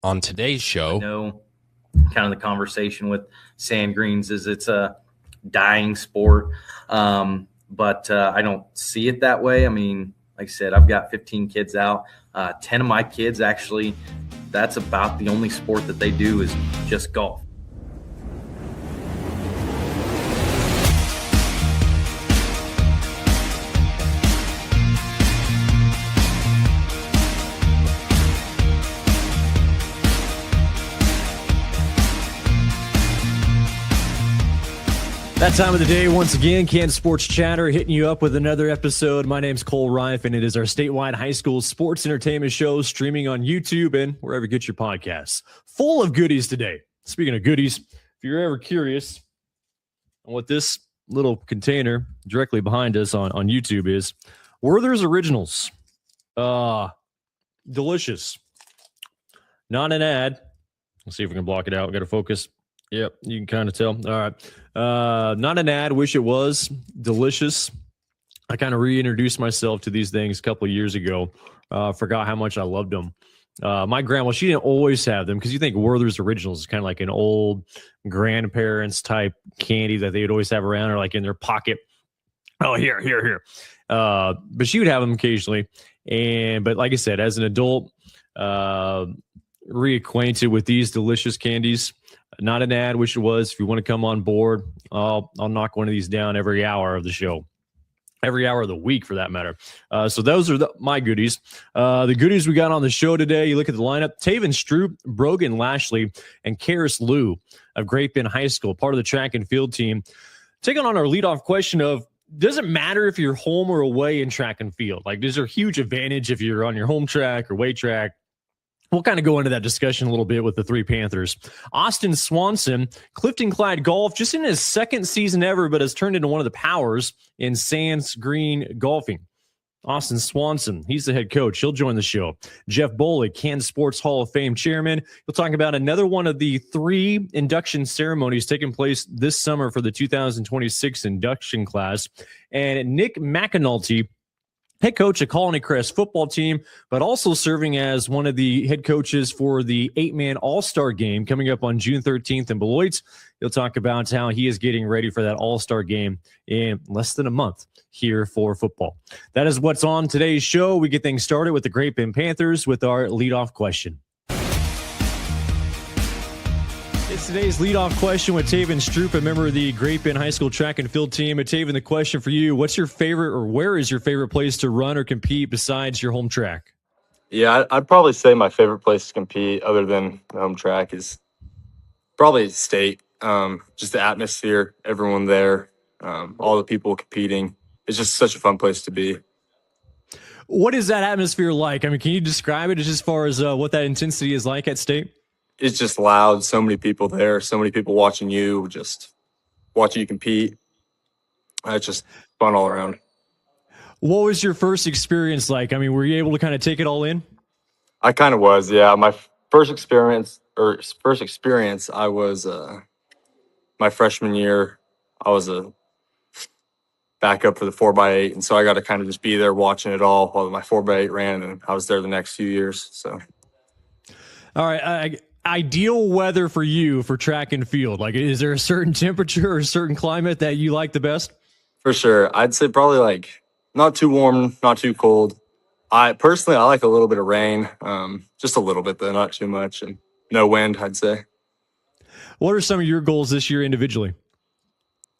On today's show, I know kind of the conversation with sand greens is it's a dying sport, but I don't see it that way. I mean, like I said, I've got 15 kids out. 10 of my kids actually, that's about the only sport that they do is just golf. That time of the day, once again, Kansas Sports Chatter hitting you up with another episode. My name's Cole Reif, and it is our statewide high school sports entertainment show streaming on YouTube and wherever you get your podcasts. Full of goodies today. Speaking of goodies, if you're ever curious on what this little container directly behind us on YouTube is, Werther's Originals. Delicious. Not an ad. Let's see if we can block it out. Got to focus. Yep, you can kind of tell. All right. Not an ad. Wish it was. Delicious. I kind of reintroduced myself to these things a couple of years ago. Forgot how much I loved them. My grandma, she didn't always have them because you think Werther's Originals is kind of like an old grandparents type candy that they would always have around or like in their pocket. Oh, here. But she would have them occasionally. But like I said, as an adult, reacquainted with these delicious candies. Not an ad, wish it was. If you want to come on board, I'll knock one of these down every hour of the show. Every hour of the week, for that matter. So those are my goodies. The goodies we got on the show today, you look at the lineup, Tavon Stroup, Brogan Lashley, and Karys Leu of Great Bend High School, part of the track and field team. Taking on our leadoff question of, does it matter if you're home or away in track and field? Like, is there a huge advantage if you're on your home track or away track? We'll kind of go into that discussion a little bit with the three Panthers. Austin Swanson, Clifton-Clyde Golf, just in his second season ever, but has turned into one of the powers in sands green golfing. Austin Swanson, he's the head coach. He'll join the show. Jeff Bollig, Kansas Sports Hall of Fame chairman. We'll talk about another one of the three induction ceremonies taking place this summer for the 2026 induction class. And Nick McAnulty, head coach of Colony-Crest football team, but also serving as one of the head coaches for the 8-man All-Star game coming up on June 13th in Beloit. He'll talk about how he is getting ready for that All-Star game in less than a month here for football. That is what's on today's show. We get things started with the Great Bend Panthers with our leadoff question. It's today's leadoff question with Tavon Stroup, a member of the Great Bend High School track and field team. And Tavon, the question for you, what's your favorite or where is your favorite place to run or compete besides your home track? Yeah, I'd probably say my favorite place to compete other than the home track is probably state. Just the atmosphere, everyone there, all the people competing. It's just such a fun place to be. What is that atmosphere like? I mean, can you describe it as far as what that intensity is like at state? It's just loud. So many people there. So many people watching you, just watching you compete. It's just fun all around. What was your first experience like? I mean, were you able to kind of take it all in? I kind of was, yeah. My first experience, I was my freshman year. I was a backup for the 4x8, and so I got to kind of just be there watching it all while my 4x8 ran, and I was there the next few years. So, all right. Ideal weather for you for track and field? Like, is there a certain temperature or a certain climate that you like the best? For sure. I'd say probably like not too warm, not too cold. I like a little bit of rain, just a little bit though, not too much, and no wind, I'd say. What are some of your goals this year individually?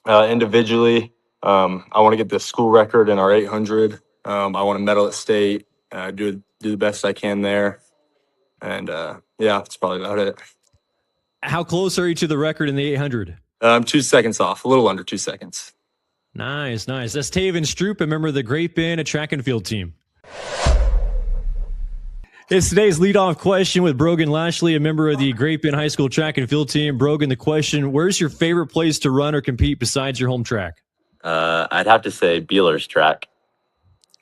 Individually, I want to get the school record in our 800. I want to medal at state, do the best I can there. And, yeah, that's probably about it. How close are you to the record in the 800? I'm 2 seconds off, a little under 2 seconds. Nice. That's Tavon Stroup, a member of the Great Bend, a track and field team. It's today's leadoff question with Brogan Lashley, a member of the Great Bend High School track and field team. Brogan, the question, where's your favorite place to run or compete besides your home track? I'd have to say Beeler's track.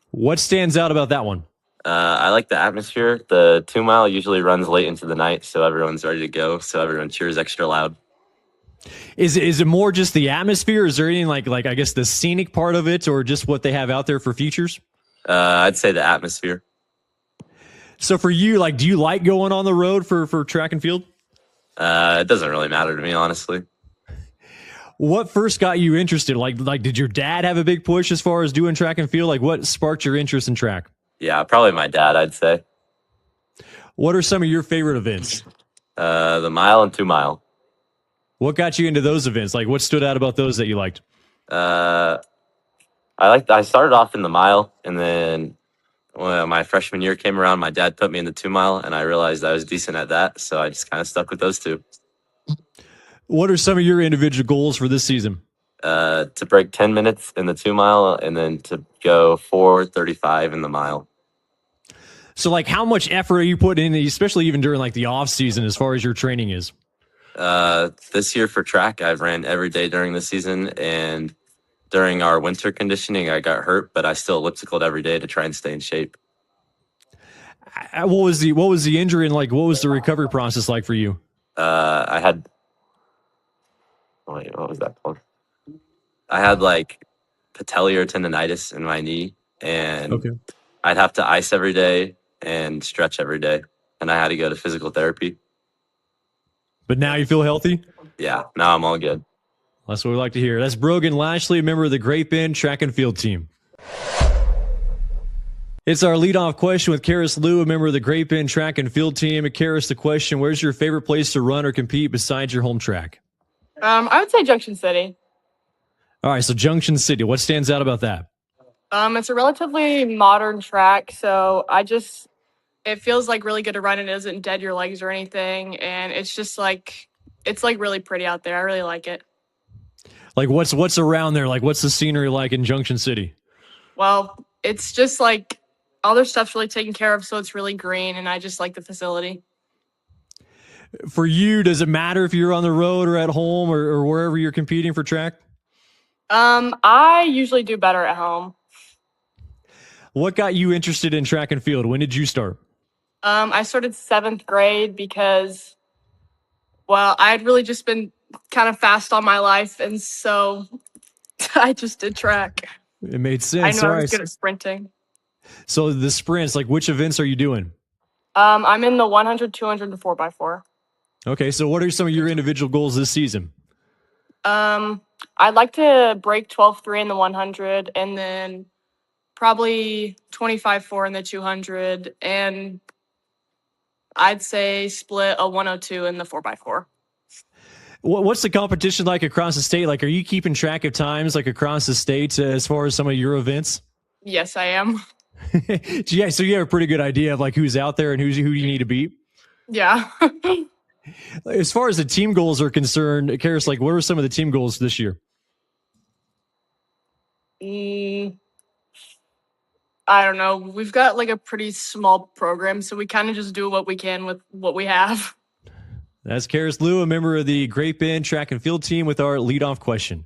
What stands out about that one? I like the atmosphere. The 2 mile usually runs late into the night, so everyone's ready to go. So everyone cheers extra loud. Is it more just the atmosphere? Is there anything like I guess the scenic part of it, or just what they have out there for features? I'd say the atmosphere. So for you, like, do you like going on the road for track and field? It doesn't really matter to me, honestly. What first got you interested? Like, did your dad have a big push as far as doing track and field? Like, what sparked your interest in track? Yeah, probably my dad, I'd say. What are some of your favorite events? The mile and 2 mile. What got you into those events? Like, what stood out about those that you liked? I started off in the mile, and then when my freshman year came around, my dad put me in the 2 mile, and I realized I was decent at that, so I just kind of stuck with those two. What are some of your individual goals for this season? To break 10 minutes in the 2 mile, and then to go 4:35 in the mile. So, like, how much effort are you putting in, especially even during like the off season, as far as your training is? This year for track, I've ran every day during the season, and during our winter conditioning, I got hurt, but I still ellipticaled every day to try and stay in shape. What was the injury, and like what was the recovery process like for you? I had what was that called? I had like patellar tendonitis in my knee, and Okay. I'd have to ice every day and stretch every day, and I had to go to physical therapy. But now you feel healthy? Yeah, now I'm all good. That's what we like to hear. That's Brogan Lashley, a member of the Great Bend track and field team. It's our leadoff question with Karys Leu, a member of the Great Bend track and field team. Karys, the question, where's your favorite place to run or compete besides your home track? I would say Junction City. All right, so Junction City. What stands out about that? It's a relatively modern track, so it feels like really good to run. It doesn't dead your legs or anything, and it's just like really pretty out there. I really like it. Like what's around there? Like what's the scenery like in Junction City? Well, it's just like all their stuff's really taken care of, so it's really green, and I just like the facility. For you, does it matter if you're on the road or at home or wherever you're competing for track? I usually do better at home. What got you interested in track and field? When did you start? I started 7th grade because, well, I had really just been kind of fast all my life, and so I just did track. It made sense. I know I was good at sprinting. So the sprints, like which events are you doing? I'm in the 100, 200, and 4x4. Okay, so what are some of your individual goals this season? I'd like to break 12.3 in the 100, and then probably 25.4 in the 200, and I'd say split a 102 in the 4x4. What's the competition like across the state? Like, are you keeping track of times like across the state as far as some of your events? Yes, I am. Yeah, so you have a pretty good idea of like who's out there and who you need to beat. Yeah. As far as the team goals are concerned, Karys, like what are some of the team goals this year? I don't know. We've got like a pretty small program, so we kind of just do what we can with what we have. That's Karys Leu, a member of the Great Bend track and field team, with our leadoff question.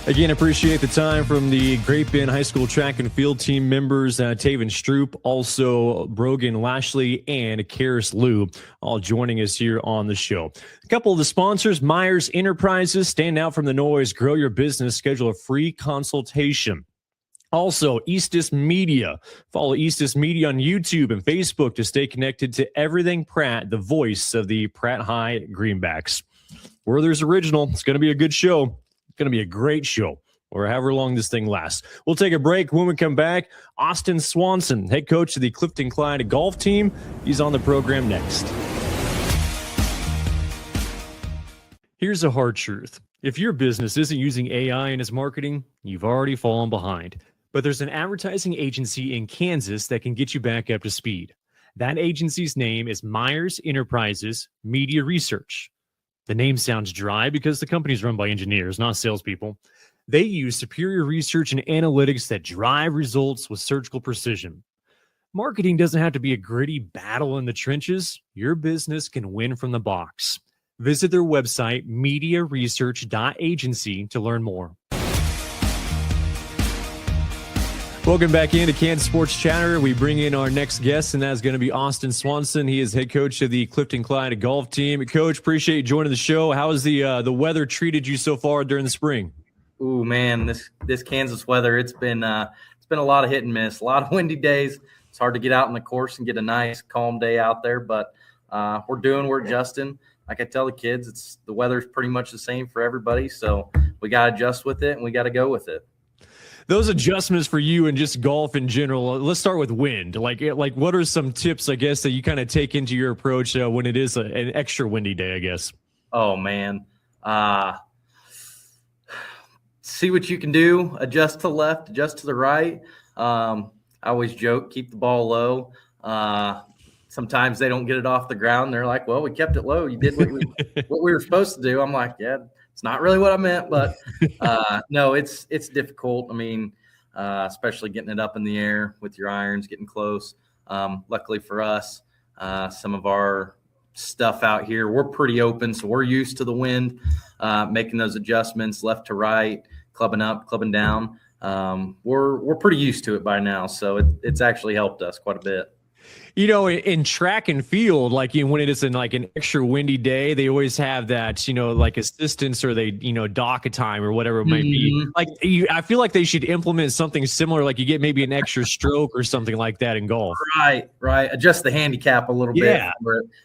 Again, appreciate the time from the Great Bend High School track and field team members, Tavon Stroup, also Brogan Lashley, and Karys Leu, all joining us here on the show. A couple of the sponsors, Meyers Enterprises, stand out from the noise, grow your business, schedule a free consultation. Also, Eastis Media. Follow Eastis Media on YouTube and Facebook to stay connected to everything Pratt, the voice of the Pratt High Greenbacks. Werther's Original. It's going to be a good show. Going to be a great show, or however long this thing lasts. We'll take a break. When we come back, Austin Swanson, head coach of the Clifton-Clyde golf team. He's on the program next. Here's a hard truth. If your business isn't using AI in its marketing, you've already fallen behind. But there's an advertising agency in Kansas that can get you back up to speed. That agency's name is Meyers Enterprises Media Research. The name sounds dry because the company's run by engineers, not salespeople. They use superior research and analytics that drive results with surgical precision. Marketing doesn't have to be a gritty battle in the trenches. Your business can win from the box. Visit their website, mediaresearch.agency, to learn more. Welcome back into Kansas Sports Chatter. We bring in our next guest, and that's going to be Austin Swanson. He is head coach of the Clifton-Clyde golf team. Coach, appreciate you joining the show. How has the weather treated you so far during the spring? Ooh, man, this Kansas weather, it's been a lot of hit and miss, a lot of windy days. It's hard to get out on the course and get a nice calm day out there, but we're adjusting. Like I tell the kids, the weather's pretty much the same for everybody, so we got to adjust with it and we got to go with it. Those adjustments for you and just golf in general. Let's start with wind. Like what are some tips, I guess, that you kind of take into your approach when it is an extra windy day, I guess? Oh man. See what you can do, adjust to the left, adjust to the right. I always joke, keep the ball low. Sometimes they don't get it off the ground. They're like, well, we kept it low. You did what we were supposed to do. I'm like, yeah, it's not really what I meant, but no, it's difficult. I mean, especially getting it up in the air with your irons, getting close. Luckily for us, some of our stuff out here, we're pretty open, so we're used to the wind, making those adjustments left to right, clubbing up, clubbing down. We're pretty used to it by now, so it's actually helped us quite a bit. You know, in track and field, like when it is in like an extra windy day, they always have that, like assistance or they, dock a time or whatever it might be. Like I feel like they should implement something similar, like you get maybe an extra stroke or something like that in golf. Right. Adjust the handicap a little bit. Yeah.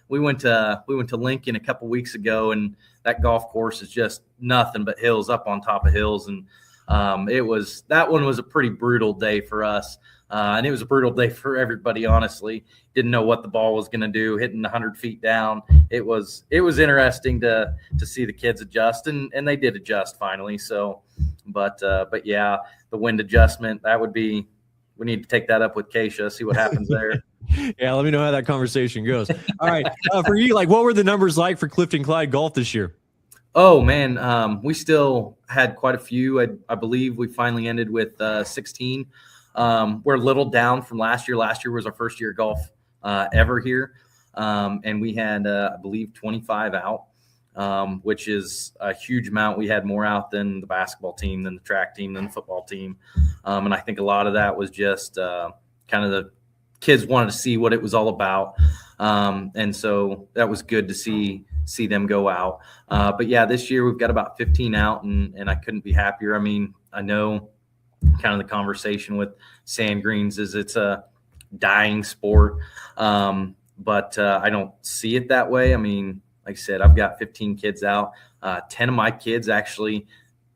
We went to Lincoln a couple weeks ago, and that golf course is just nothing but hills up on top of hills, and that one was a pretty brutal day for us. And it was a brutal day for everybody, honestly. Didn't know what the ball was going to do, hitting 100 feet down. It was interesting to see the kids adjust, and they did adjust finally. So, but yeah, the wind adjustment, we need to take that up with Keisha, see what happens there. Yeah, let me know how that conversation goes. All right. For you, like, what were the numbers like for Clifton-Clyde golf this year? Oh, man, we still had quite a few. I believe we finally ended with 16. We're a little down from last year. Last year was our first year of golf ever here. And we had, I believe, 25 out, which is a huge amount. We had more out than the basketball team, than the track team, than the football team. And I think a lot of that was just kind of the kids wanted to see what it was all about. And so that was good to see them go out. But yeah, this year we've got about 15 out, and I couldn't be happier. I mean, I know kind of the conversation with sand greens is it's a dying sport. But I don't see it that way. I mean, like I said, I've got 15 kids out. 10 of my kids, actually,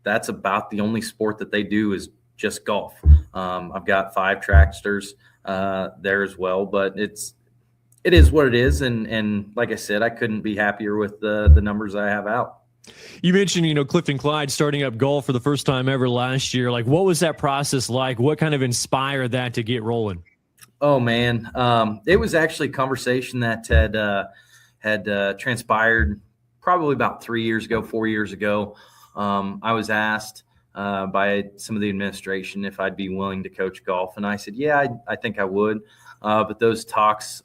that's about the only sport that they do is just golf. I've got 5 tracksters there as well, but it is what it is. And like I said, I couldn't be happier with the numbers I have out. You mentioned, Clifton-Clyde starting up golf for the first time ever last year. Like, what was that process like? What kind of inspired that to get rolling? Oh man, it was actually a conversation that had transpired probably about 4 years ago. I was asked by some of the administration if I'd be willing to coach golf, and I said, yeah, I think I would. But those talks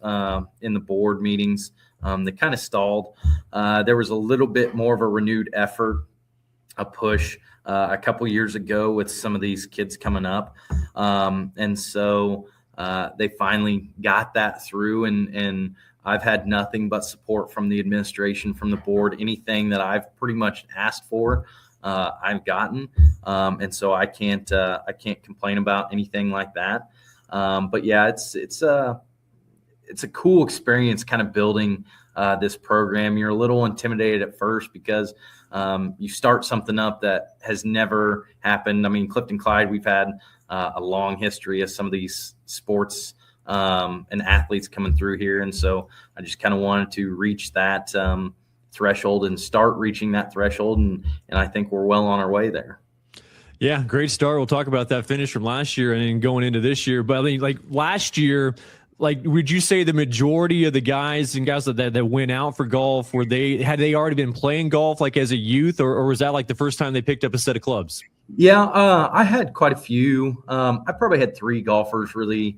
in the board meetings, they kind of stalled. There was a little bit more of a renewed effort, a push a couple years ago with some of these kids coming up. And so they finally got that through, and I've had nothing but support from the administration, from the board. Anything that I've pretty much asked for, I've gotten. And so I can't complain about anything like that. But yeah, it's a cool experience kind of building this program. You're a little intimidated at first because you start something up that has never happened. I mean, Clifton-Clyde, we've had a long history of some of these sports and athletes coming through here. And so I just kind of wanted to reach that threshold and start reaching that threshold. And I think we're well on our way there. Yeah, great start. We'll talk about that finish from last year and then going into this year. But I mean, like last year, like, would you say the majority of the guys that went out for golf, had they already been playing golf like as a youth, or was that like the first time they picked up a set of clubs? Yeah, I had quite a few. I probably had 3 golfers really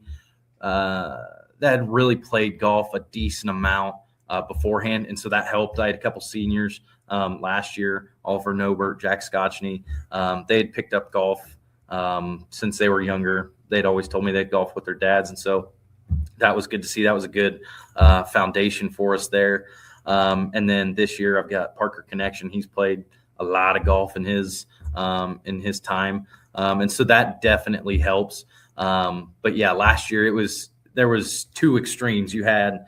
that had really played golf a decent amount beforehand, and so that helped. I had a couple seniors last year, Oliver Nobert, Jack Scotchney. They had picked up golf since they were younger. They'd always told me they'd golf with their dads, and so that was good to see. That was a good foundation for us there. And then this year I've got Parker Connection. He's played a lot of golf in his time. And so that definitely helps. But yeah, last year there was two extremes. You had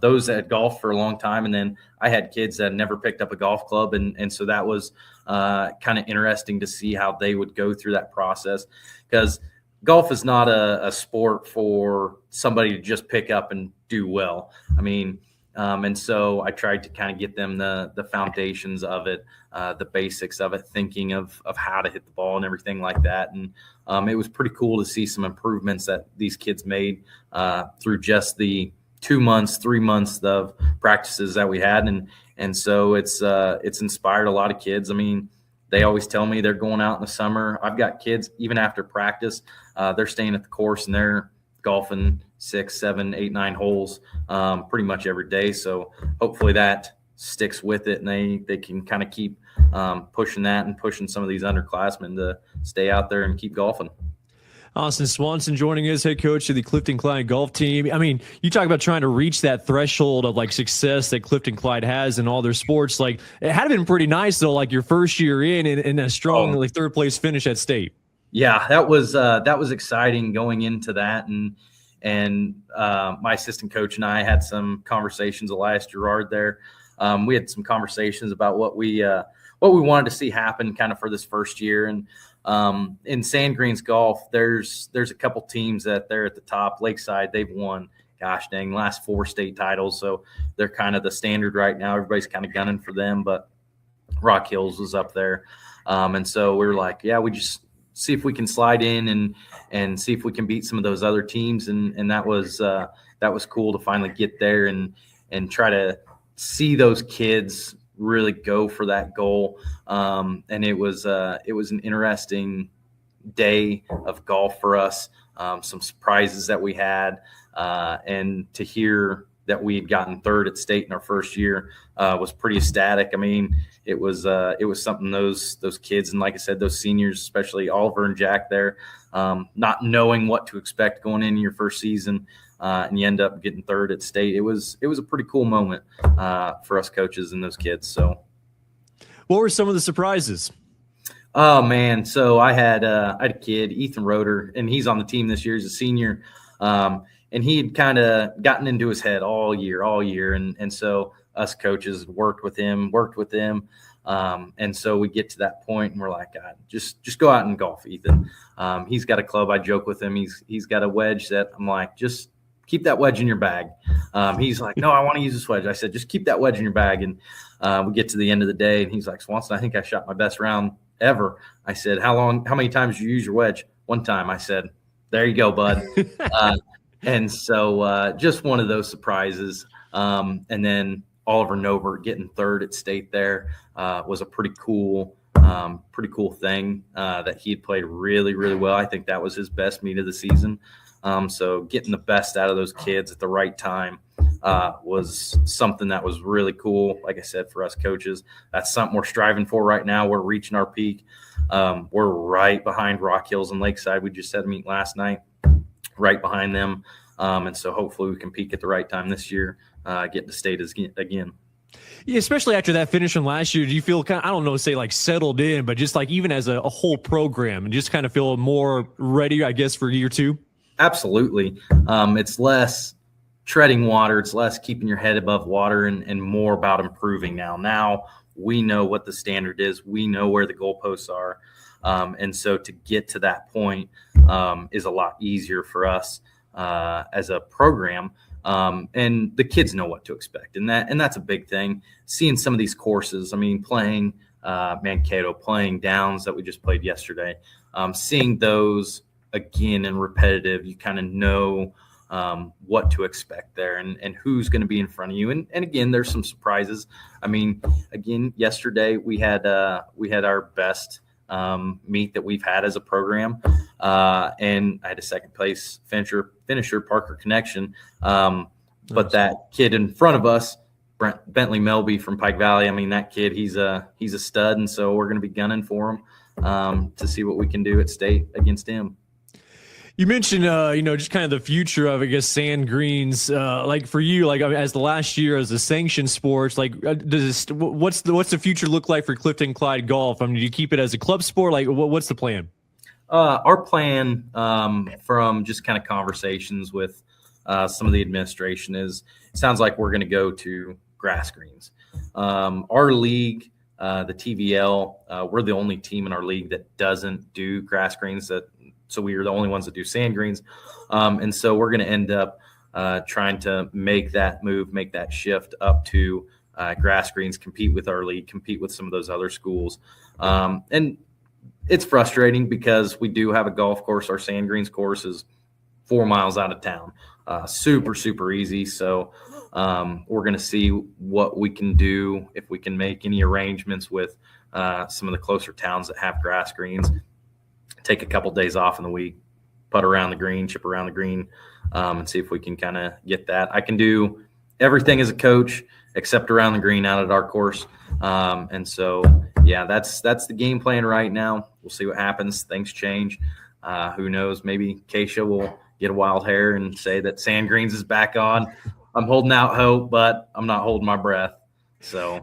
those that had golfed for a long time, and then I had kids that had never picked up a golf club, and so that was kind of interesting to see how they would go through that process, because golf is not a sport for somebody to just pick up and do well. I mean, and so I tried to kind of get them the foundations of it, the basics of it, thinking of how to hit the ball and everything like that. And it was pretty cool to see some improvements that these kids made through just the 2 months, 3 months of practices that we had. And so it's inspired a lot of kids. I mean, they always tell me they're going out in the summer. I've got kids, even after practice, they're staying at the course and they're golfing 6, 7, 8, 9 holes pretty much every day. So hopefully that sticks with it, and they can kind of keep pushing that and pushing some of these underclassmen to stay out there and keep golfing. Austin Swanson joining us, head coach of the Clifton-Clyde golf team. I mean, you talk about trying to reach that threshold of like success that Clifton-Clyde has in all their sports. Like, it had been pretty nice though, like your first year in a strong like third place finish at state. Yeah, that was exciting going into that, and my assistant coach and I had some conversations. Elias Gerard there, we had some conversations about what we wanted to see happen kind of for this first year. And in Sand Greens golf, there's a couple teams that they're at the top. Lakeside, they've won, gosh dang, last 4 state titles, so they're kind of the standard right now. Everybody's kind of gunning for them, but Rock Hills was up there, and so we were like, yeah, we just see if we can slide in and see if we can beat some of those other teams, and that was cool to finally get there and try to see those kids really go for that goal. And it was an interesting day of golf for us. Some surprises that we had, and to hear that we had gotten third at state in our first year was pretty ecstatic. I mean, it was something those kids, and like I said, those seniors, especially Oliver and Jack there, not knowing what to expect going into your first season, and you end up getting third at state. It was a pretty cool moment for us coaches and those kids. So, what were some of the surprises? Oh man, so I had a kid, Ethan Roeder, and he's on the team this year. He's a senior, and he had kind of gotten into his head all year, and so us coaches worked with him, and so we get to that point, and we're like, God, just go out and golf, Ethan. He's got a club. I joke with him. He's got a wedge that I'm like, just keep that wedge in your bag. He's like, no, I want to use this wedge. I said, just keep that wedge in your bag. And we get to the end of the day, and he's like, Swanson, I think I shot my best round ever. I said, how many times did you use your wedge? 1 time. I said, there you go, bud. And so just one of those surprises. And then Oliver Nobert getting third at state there was a pretty cool thing that he had played really, really well. I think that was his best meet of the season. So getting the best out of those kids at the right time was something that was really cool. Like I said, for us coaches, that's something we're striving for right now. We're reaching our peak. We're right behind Rock Hills and Lakeside. We just had a meet last night, right behind them. And so hopefully we can peak at the right time this year, get to state again. Yeah, especially after that finish from last year, do you feel kind of, I don't know, say like settled in, but just like even as a whole program, and just kind of feel more ready, I guess, for year 2? Absolutely. It's less treading water. It's less keeping your head above water, and more about improving now. Now we know what the standard is. We know where the goalposts are. And so to get to that point is a lot easier for us as a program. And the kids know what to expect. And that's a big thing. Seeing some of these courses, I mean, playing Mankato, playing Downs that we just played yesterday, seeing those again and repetitive, you kind of know what to expect there and who's going to be in front of you. And again, there's some surprises. I mean, again, yesterday we had our best meet that we've had as a program. And I had a second place finisher Parker Connection. But that kid in front of us, Bentley Melby from Pike Valley, I mean, that kid, he's a stud. And so we're going to be gunning for him to see what we can do at state against him. You mentioned, just kind of the future of, I guess, Sand Greens. Like for you, like as the last year as a sanctioned sports, like what's the future look like for Clifton-Clyde golf? I mean, do you keep it as a club sport? Like, what's the plan? Our plan from just kind of conversations with some of the administration is it sounds like we're going to go to grass greens. Our league, the TVL, we're the only team in our league that doesn't do grass greens. So we are the only ones that do sand greens. And so we're going to end up trying to make that move, make that shift up to grass greens, compete with our league, compete with some of those other schools. And it's frustrating because we do have a golf course. Our sand greens course is 4 miles out of town. Super, super easy. So we're going to see what we can do, if we can make any arrangements with some of the closer towns that have grass greens. Take a couple days off in the week, putt around the green, chip around the green, and see if we can kind of get that. I can do everything as a coach except around the green out at our course. And so, yeah, that's the game plan right now. We'll see what happens. Things change. Who knows? Maybe Keisha will get a wild hair and say that sand greens is back on. I'm holding out hope, but I'm not holding my breath. So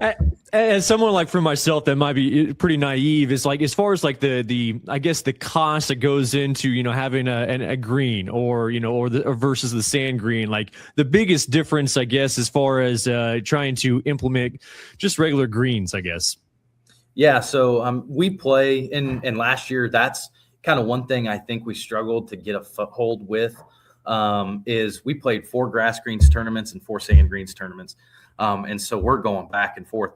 as someone like for myself that might be pretty naive, is like, as far as like the I guess the cost that goes into, having a green or versus the sand green, like the biggest difference, I guess, as far as trying to implement just regular greens, I guess. Yeah. So we play and last year, that's kind of one thing I think we struggled to get a foothold with is we played 4 grass greens tournaments and 4 sand greens tournaments. And so we're going back and forth.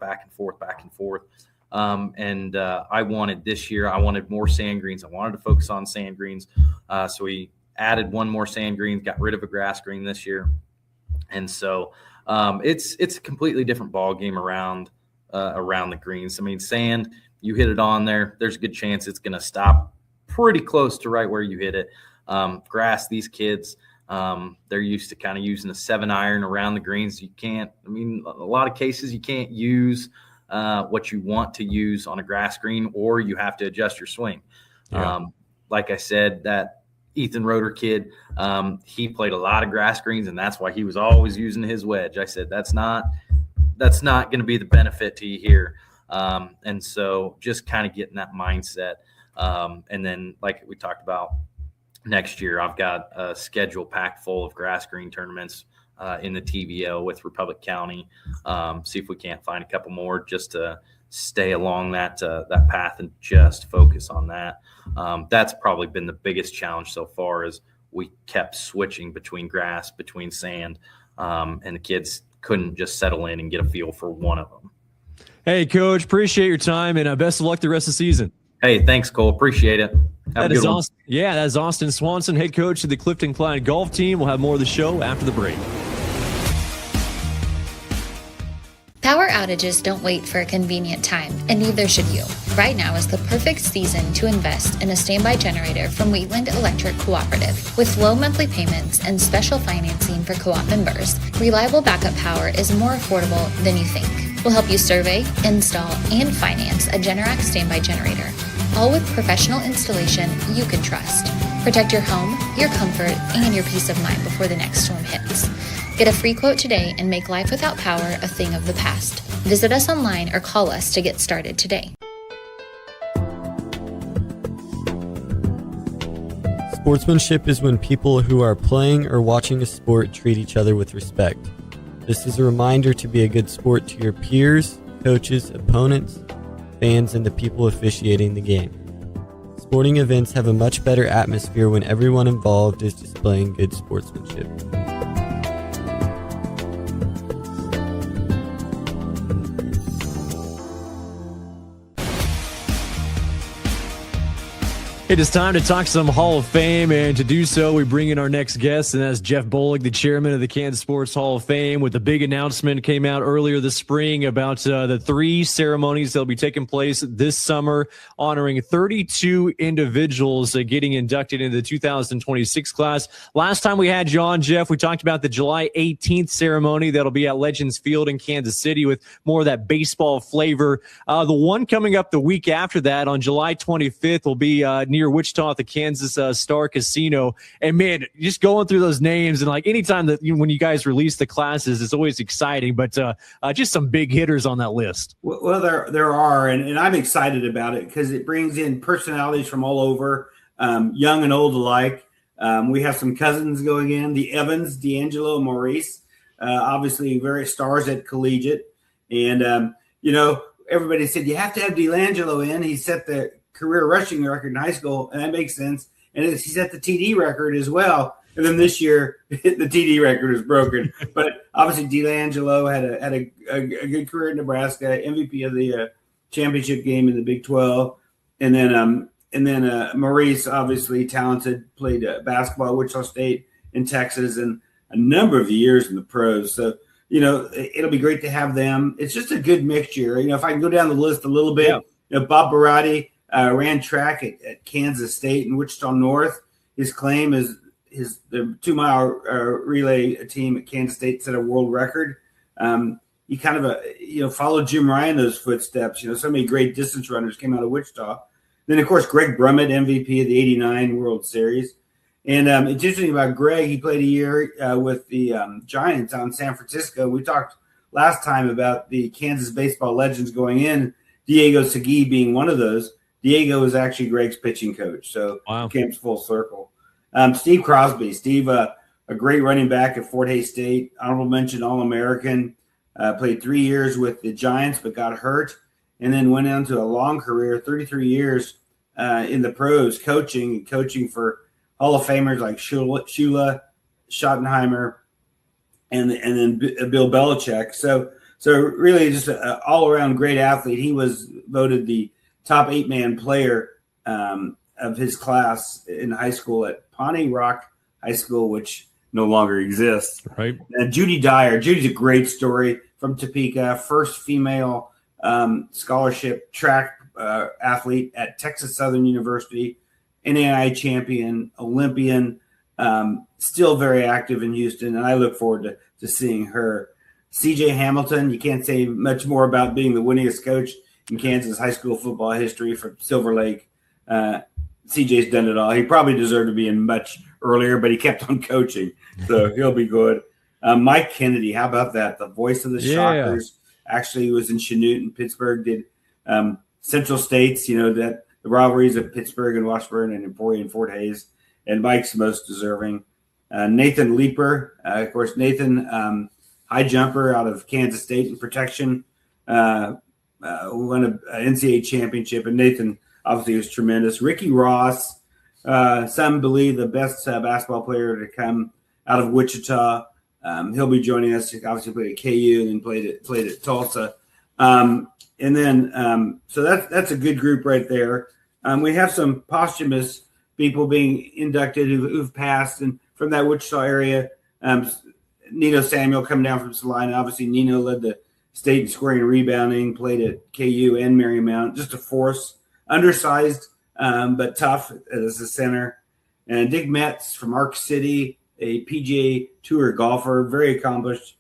And I wanted this year, I wanted more sand greens. I wanted to focus on sand greens. So we added 1 more sand green, got rid of a grass green this year. And so it's a completely different ball game around the greens. I mean, sand, you hit it on there, there's a good chance it's going to stop pretty close to right where you hit it. Grass, these kids, they're used to kind of using a 7-iron around the greens. A lot of cases you can't use what you want to use on a grass green, or you have to adjust your swing. Yeah. Like I said, that Ethan Roeder kid, he played a lot of grass greens, and that's why he was always using his wedge. I said, that's not going to be the benefit to you here. And so just kind of getting that mindset. And then like we talked about, next year, I've got a schedule packed full of grass green tournaments in the TVO with Republic County. See if we can't find a couple more just to stay along that path and just focus on that. That's probably been the biggest challenge so far, is we kept switching between grass, between sand, and the kids couldn't just settle in and get a feel for one of them. Hey, Coach, appreciate your time, and best of luck the rest of the season. Hey, thanks, Cole. Appreciate it. Have a good one. Yeah, that's Austin Swanson, head coach of the Clifton-Clyde golf team. We'll have more of the show after the break. Power outages don't wait for a convenient time, and neither should you. Right now is the perfect season to invest in a standby generator from Wheatland Electric Cooperative. With low monthly payments and special financing for co-op members, reliable backup power is more affordable than you think. We'll help you survey, install, and finance a Generac standby generator, all with professional installation you can trust. Protect your home, your comfort, and your peace of mind before the next storm hits. Get a free quote today and make life without power a thing of the past. Visit us online or call us to get started today. Sportsmanship is when people who are playing or watching a sport treat each other with respect. This is a reminder to be a good sport to your peers, coaches, opponents, fans, and the people officiating the game. Sporting events have a much better atmosphere when everyone involved is displaying good sportsmanship. It is time to talk some Hall of Fame, and to do so, we bring in our next guest, and that's Jeff Bollig, the chairman of the Kansas Sports Hall of Fame, with a big announcement came out earlier this spring about the 3 ceremonies that will be taking place this summer, honoring 32 individuals getting inducted into the 2026 class. Last time we had you on, Jeff, we talked about the July 18th ceremony that'll be at Legends Field in Kansas City with more of that baseball flavor. The one coming up the week after that on July 25th will be near Wichita at the Kansas Star Casino. And man, just going through those names, and like anytime that when you guys release the classes, it's always exciting, but just some big hitters on that list. Well, there are, and I'm excited about it because it brings in personalities from all over. young and old alike. We have some cousins going in, the Evans, D'Angelo, and Maurice, obviously very stars at collegiate. And, everybody said, you have to have D'Angelo in. He set the career rushing record in high school, and that makes sense. And he set the TD record as well. And then this year, the TD record is broken. But obviously, D'Angelo had a good career in Nebraska, MVP of the championship game in the Big 12. And then Maurice, obviously talented, played basketball at Wichita State in Texas and a number of years in the pros. So, it'll be great to have them. It's just a good mixture. If I can go down the list a little bit, Bob Barati ran track at Kansas State and Wichita North. His claim is the 2-mile relay team at Kansas State set a world record. He kind of followed Jim Ryan those footsteps. So many great distance runners came out of Wichita. Then, of course, Greg Brummett, MVP of the '89 World Series. And it's interesting about Greg. He played a year with the Giants out in San Francisco. We talked last time about the Kansas baseball legends going in, Diego Segui being one of those. Diego was actually Greg's pitching coach, so it came full circle. Steve Crosby. Steve, a great running back at Fort Hays State, honorable mention All-American, played 3 years with the Giants but got hurt, and then went on to a long career, 33 years in the pros, coaching for Hall of Famers like Shula, Schottenheimer, and then Bill Belichick. So really just an all-around great athlete. He was voted the top 8-man player of his class in high school at Pawnee Rock High School, which no longer exists. Right. Judy Dyer. Judy's a great story from Topeka, first female scholarship track athlete at Texas Southern University, NAIA champion, Olympian, still very active in Houston, and I look forward to seeing her. CJ Hamilton, you can't say much more about being the winningest coach in Kansas high school football history from Silver Lake. CJ's done it all. He probably deserved to be in much earlier, but he kept on coaching, so he'll be good. Mike Kennedy, how about that? The voice of the Shockers. Actually was in Chanute and Pittsburgh, did Central States, that the rivalries of Pittsburgh and Washburn and Emporia and Fort Hays, and Mike's most deserving. Nathan Leeper, of course, Nathan, high jumper out of Kansas State in protection, won an NCAA championship, and Nathan obviously was tremendous. Ricky Ross, some believe the best basketball player to come out of Wichita. He'll be joining us. He obviously played at KU and then played at Tulsa. And then, so that's a good group right there. We have some posthumous people being inducted who've passed, and from that Wichita area, Nino Samuel coming down from Salina. Obviously, Nino led the state in scoring and rebounding, played at KU and Marymount. Just a force, undersized but tough as a center. And Dick Metz from Arc City, a PGA Tour golfer, very accomplished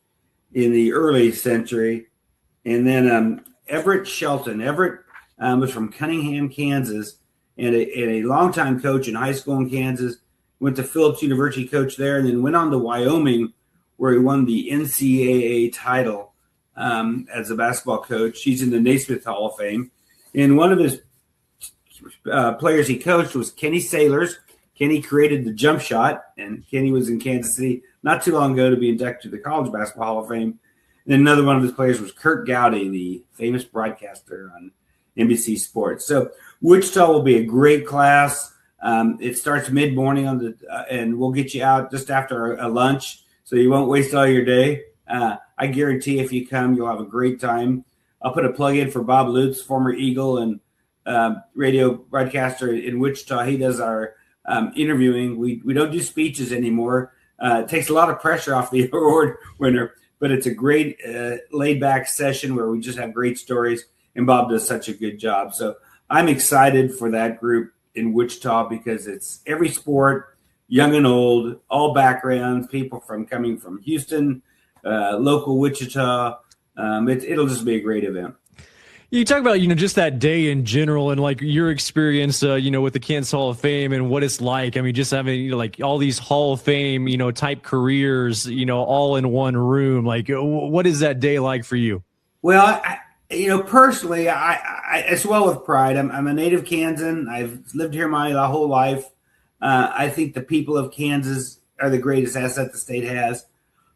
in the early century. And then Everett Shelton. Everett was from Cunningham, Kansas, and a longtime coach in high school in Kansas. Went to Phillips University, coach there, and then went on to Wyoming, where he won the NCAA title as a basketball coach. He's in the Naismith Hall of Fame. And one of his players he coached was Kenny Sailors. Kenny created the jump shot, and Kenny was in Kansas City not too long ago to be inducted to the College Basketball Hall of Fame. And then another one of his players was Kurt Gowdy, the famous broadcaster on NBC Sports. So Wichita will be a great class. It starts mid-morning and we'll get you out just after a lunch, so you won't waste all your day. I guarantee if you come, you'll have a great time. I'll put a plug in for Bob Lutz, former Eagle and radio broadcaster in Wichita. He does our interviewing. We don't do speeches anymore. It takes a lot of pressure off the award winner, but it's a great laid-back session where we just have great stories, and Bob does such a good job. So I'm excited for that group in Wichita because it's every sport, young and old, all backgrounds, people coming from Houston, local Wichita. It'll just be a great event. You talk about, just that day in general and like your experience, with the Kansas Hall of Fame and what it's like. I mean, just having, like all these Hall of Fame, type careers, all in one room. Like, what is that day like for you? Well, Personally, I as well with pride. I'm a native Kansan. I've lived here my whole life. I think the people of Kansas are the greatest asset the state has.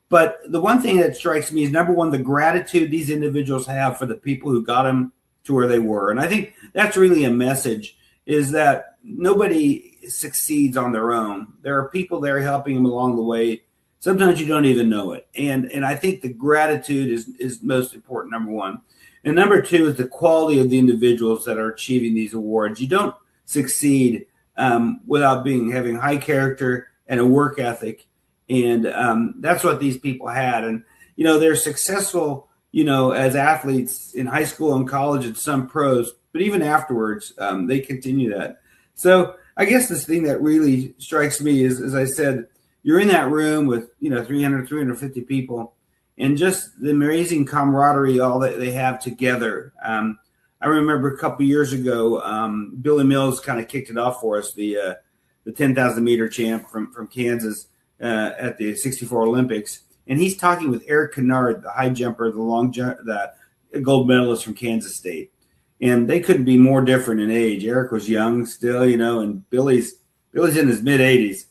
But the one thing that strikes me is, number one, the gratitude these individuals have for the people who got them to where they were. And I think that's really a message, is that nobody succeeds on their own. There are people there helping them along the way. Sometimes you don't even know it. And I think the gratitude is most important, number one. And number two is the quality of the individuals that are achieving these awards. You don't succeed without having high character and a work ethic. And that's what these people had. And, they're successful, as athletes in high school and college and some pros, but even afterwards, they continue that. So I guess this thing that really strikes me is, as I said, you're in that room with, 300, 350 people, and just the amazing camaraderie, all that they have together. I remember a couple years ago, Billy Mills kind of kicked it off for us, the 10,000 meter champ from Kansas at the 64 Olympics. And he's talking with Eric Kennard, the high jumper, the gold medalist from Kansas State. And they couldn't be more different in age. Eric was young still, and Billy's in his mid 80s.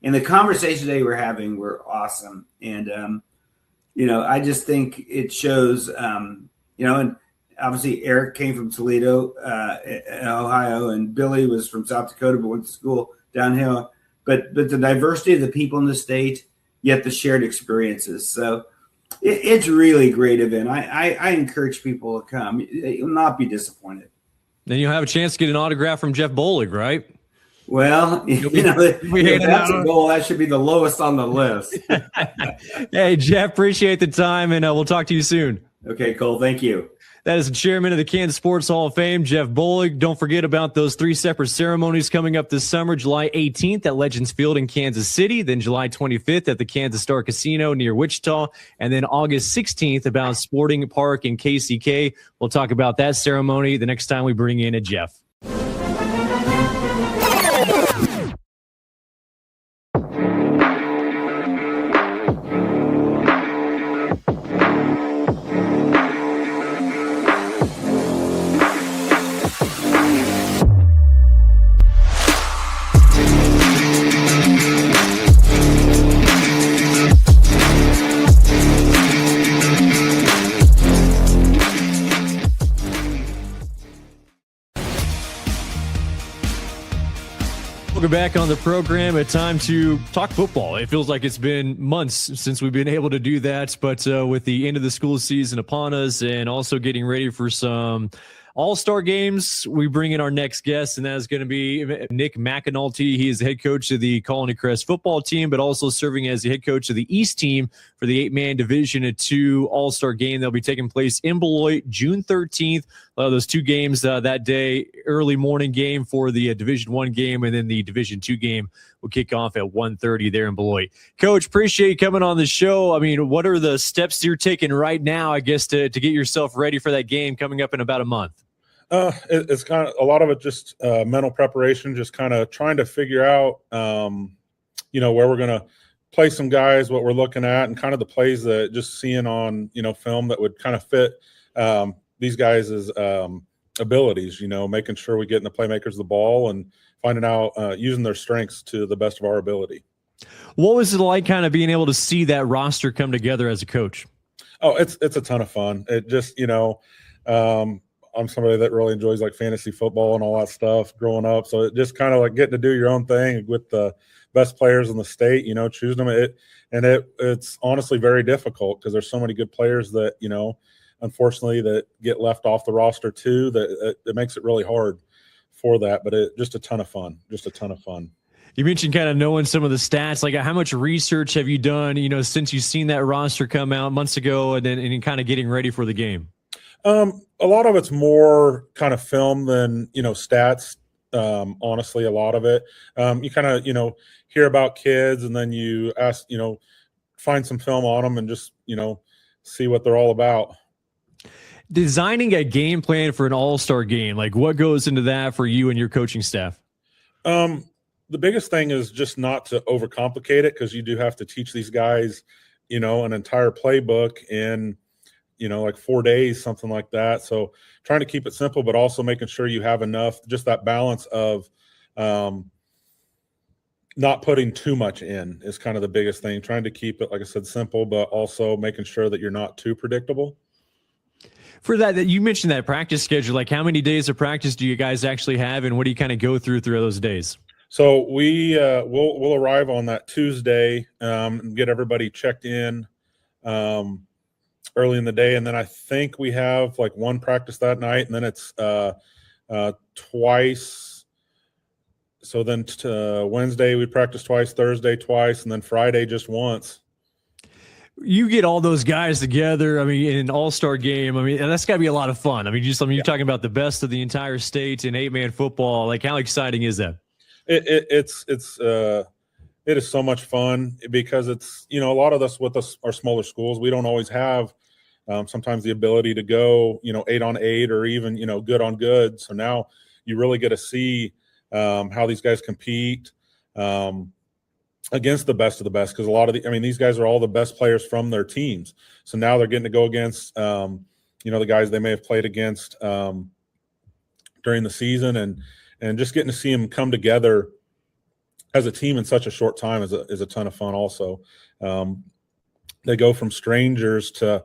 And the conversations they were having were awesome. And, I just think it shows, and obviously Eric came from Toledo, Ohio, and Billy was from South Dakota, but went to school downhill. But the diversity of the people in the state, yet the shared experiences. So it's really a great event. I encourage people to come. You'll not be disappointed. Then you'll have a chance to get an autograph from Jeff Bollig, right? Well, if that's a goal, that should be the lowest on the list. Hey, Jeff, appreciate the time, and we'll talk to you soon. Okay, Cole. Thank you. That is the chairman of the Kansas Sports Hall of Fame, Jeff Bollig. Don't forget about those 3 separate ceremonies coming up this summer: July 18th at Legends Field in Kansas City, then July 25th at the Kansas Star Casino near Wichita, and then August 16th about Sporting Park in KCK. We'll talk about that ceremony the next time we bring in a Jeff. Welcome back on the program. It's time to talk football. It feels like it's been months since we've been able to do that, but with the end of the school season upon us and also getting ready for some all-star games, we bring in our next guest, and that is going to be Nick McAnulty. He is the head coach of the Colony-Crest football team, but also serving as the head coach of the East team for the 8-man Division II all-star game. They'll be taking place in Beloit June 13th. Those 2 games that day, early morning game for the Division I game, and then the Division II game will kick off at 1:30 there in Beloit. Coach, appreciate you coming on the show. I mean, what are the steps you're taking right now, I guess, to get yourself ready for that game coming up in about a month? It's kind of a lot of it just mental preparation, just kind of trying to figure out, where we're going to play some guys, what we're looking at, and kind of the plays that just seeing on, film that would kind of fit these guys' abilities, making sure we get in the playmakers the ball and finding out using their strengths to the best of our ability. What was it like kind of being able to see that roster come together as a coach? Oh, it's a ton of fun. It just, I'm somebody that really enjoys like fantasy football and all that stuff growing up. So it just kind of like getting to do your own thing with the best players in the state, choosing them. It's honestly very difficult because there's so many good players that, unfortunately that get left off the roster too, that it makes it really hard for that. But just a ton of fun, You mentioned kind of knowing some of the stats. Like, how much research have you done, since you've seen that roster come out months ago and kind of getting ready for the game? A lot of it's more kind of film than, stats. Honestly, a lot of it, you kind of, hear about kids and then you ask, find some film on them and just, see what they're all about. Designing a game plan for an all-star game, like what goes into that for you and your coaching staff? The biggest thing is just not to overcomplicate it, because you do have to teach these guys, an entire playbook and like 4 days, something like that. So trying to keep it simple, but also making sure you have enough, just that balance of not putting too much in is kind of the biggest thing. Trying to keep it, like I said, simple, but also making sure that you're not too predictable. For that you mentioned that practice schedule, like how many days of practice do you guys actually have, and what do you kind of go through those days? So we'll arrive on that Tuesday and get everybody checked in early in the day, and then I think we have like one practice that night, and then it's twice. So then Wednesday we practice twice, Thursday twice, and then Friday just once. You get all those guys together, I mean, in an all-star game, I mean, and that's got to be a lot of fun. I mean, you're talking about the best of the entire state in 8-man football. Like, how exciting is that? It is so much fun because it's, a lot of us with our smaller schools, we don't always have sometimes the ability to go, 8-on-8 or even, good on good. So now you really get to see how these guys compete against the best of the best, because a lot of these guys are all the best players from their teams. So now they're getting to go against, the guys they may have played against during the season, and just getting to see them come together as a team in such a short time is a ton of fun. Also, they go from strangers to,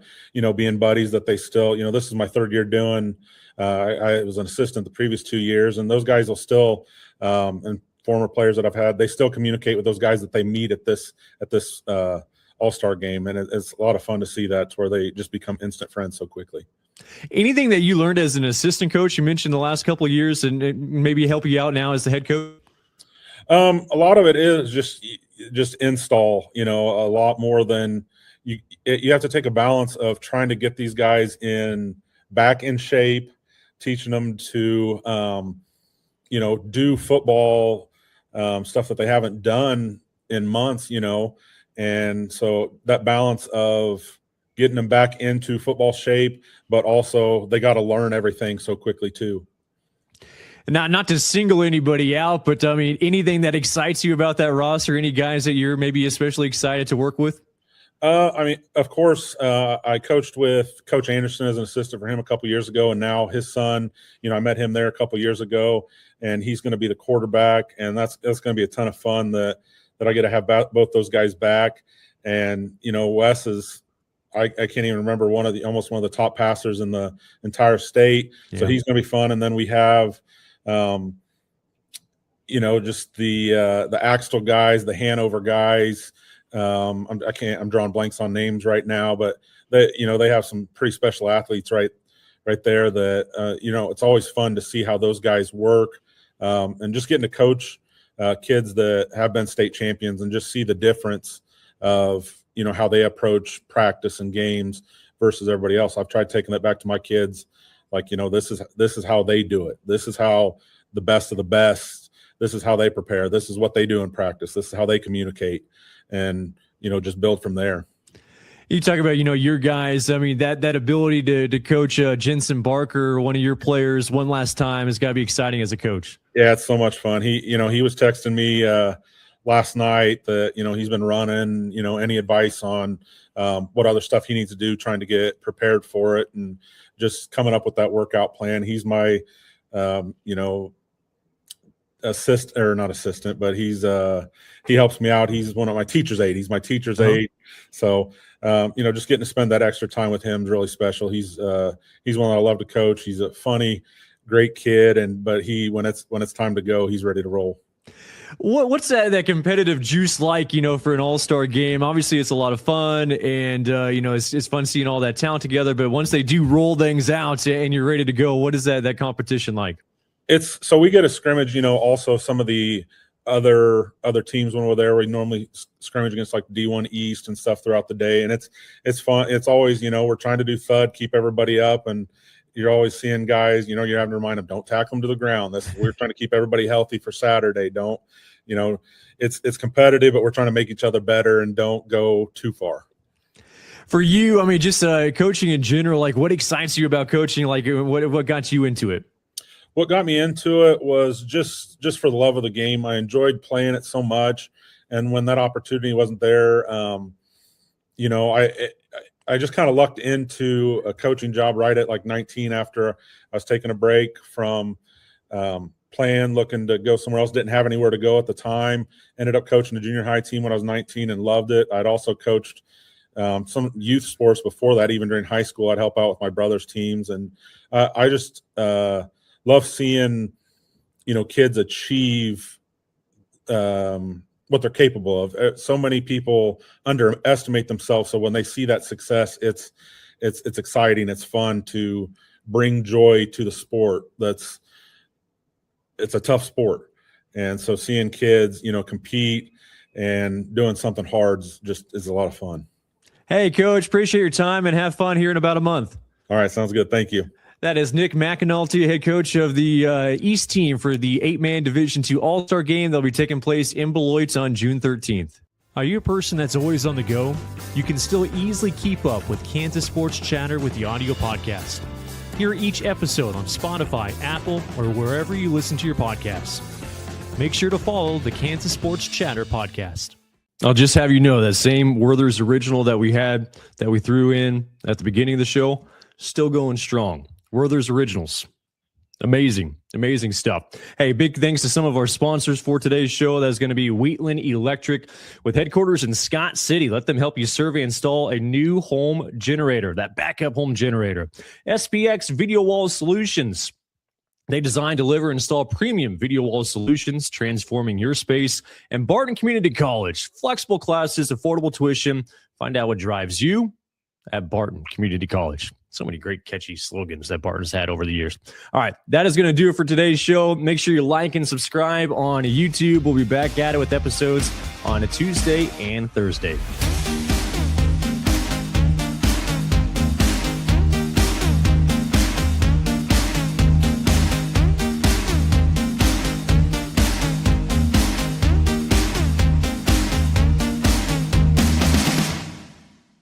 being buddies that they still, this is my third year doing. I was an assistant the previous 2 years, and those guys will still, and former players that I've had, they still communicate with those guys that they meet at this all-star game. And it's a lot of fun to see that, to where they just become instant friends so quickly. Anything that you learned as an assistant coach, you mentioned the last couple of years, and maybe help you out now as the head coach? A lot of it is just install, a lot more than you have to take a balance of trying to get these guys back in shape, teaching them to, do football stuff that they haven't done in months, and so that balance of getting them back into football shape, but also they got to learn everything so quickly too. Not to single anybody out, but I mean, anything that excites you about that roster, any guys that you're maybe especially excited to work with? Of course, I coached with Coach Anderson as an assistant for him a couple years ago, and now his son, I met him there a couple years ago, and he's going to be the quarterback, and that's going to be a ton of fun that I get to have both those guys back. And, Wes is, I can't even remember, almost one of the top passers in the entire state. Yeah. So he's going to be fun. And then we have, just the Axtell guys, the Hanover guys. I'm drawing blanks on names right now, but they have some pretty special athletes right there that, it's always fun to see how those guys work, and just getting to coach kids that have been state champions and just see the difference of, how they approach practice and games versus everybody else. I've tried taking that back to my kids. Like, this is how they do it. This is how the best of the best, this is how they prepare. This is what they do in practice. This is how they communicate, and, just build from there. You talk about, your guys. I mean, that ability to coach Jensen Barker, one of your players, one last time, has got to be exciting as a coach. Yeah, it's so much fun. He was texting me last night that, he's been running, any advice on what other stuff he needs to do, trying to get prepared for it, and just coming up with that workout plan. He's my, not assistant, but he helps me out. He's one of my teacher's aide. He's my teacher's aide. So, just getting to spend that extra time with him is really special. He's one that I love to coach. He's a funny, great kid. But when it's time to go, he's ready to roll. What's that competitive juice like, for an all-star game? Obviously it's a lot of fun, and, it's fun seeing all that talent together, but once they do roll things out and you're ready to go, what is that competition like? So we get a scrimmage, also some of the other teams when we're there, we normally scrimmage against like D1 East and stuff throughout the day. And it's fun. It's always, we're trying to do thud, keep everybody up. And you're always seeing guys, you're having to remind them, don't tackle them to the ground. We're trying to keep everybody healthy for Saturday. Don't, it's competitive, but we're trying to make each other better and don't go too far. For you, I mean, just coaching in general, like what excites you about coaching? Like what got you into it? What got me into it was just for the love of the game. I enjoyed playing it so much. And when that opportunity wasn't there, I just kind of lucked into a coaching job right at like 19 after I was taking a break from playing, looking to go somewhere else. Didn't have anywhere to go at the time. Ended up coaching a junior high team when I was 19 and loved it. I'd also coached some youth sports before that. Even during high school, I'd help out with my brother's teams. And I just love seeing, kids achieve what they're capable of. So many people underestimate themselves. So when they see that success, it's exciting. It's fun to bring joy to the sport. It's a tough sport. And so seeing kids, compete and doing something hard is a lot of fun. Hey, Coach, appreciate your time and have fun here in about a month. All right. Sounds good. Thank you. That is Nick McAnulty, head coach of the East team for the 8-man Division II All-Star game. That'll be taking place in Beloit on June 13th. Are you a person that's always on the go? You can still easily keep up with Kansas Sports Chatter with the audio podcast. Hear each episode on Spotify, Apple, or wherever you listen to your podcasts. Make sure to follow the Kansas Sports Chatter podcast. I'll just have you know that same Werther's original that we threw in at the beginning of the show, still going strong. Werther's Originals. Amazing stuff. Hey, big thanks to some of our sponsors for today's show. That's going to be Wheatland Electric with headquarters in Scott City. Let them help you survey and install a new home generator, that backup home generator. SPX Video Wall Solutions. They design, deliver, and install premium video wall solutions, transforming your space. And Barton Community College. Flexible classes, affordable tuition. Find out what drives you at Barton Community College. So many great catchy slogans that Barton's had over the years. All right, that is going to do it for today's show. Make sure you like and subscribe on YouTube. We'll be back at it with episodes on a Tuesday and Thursday.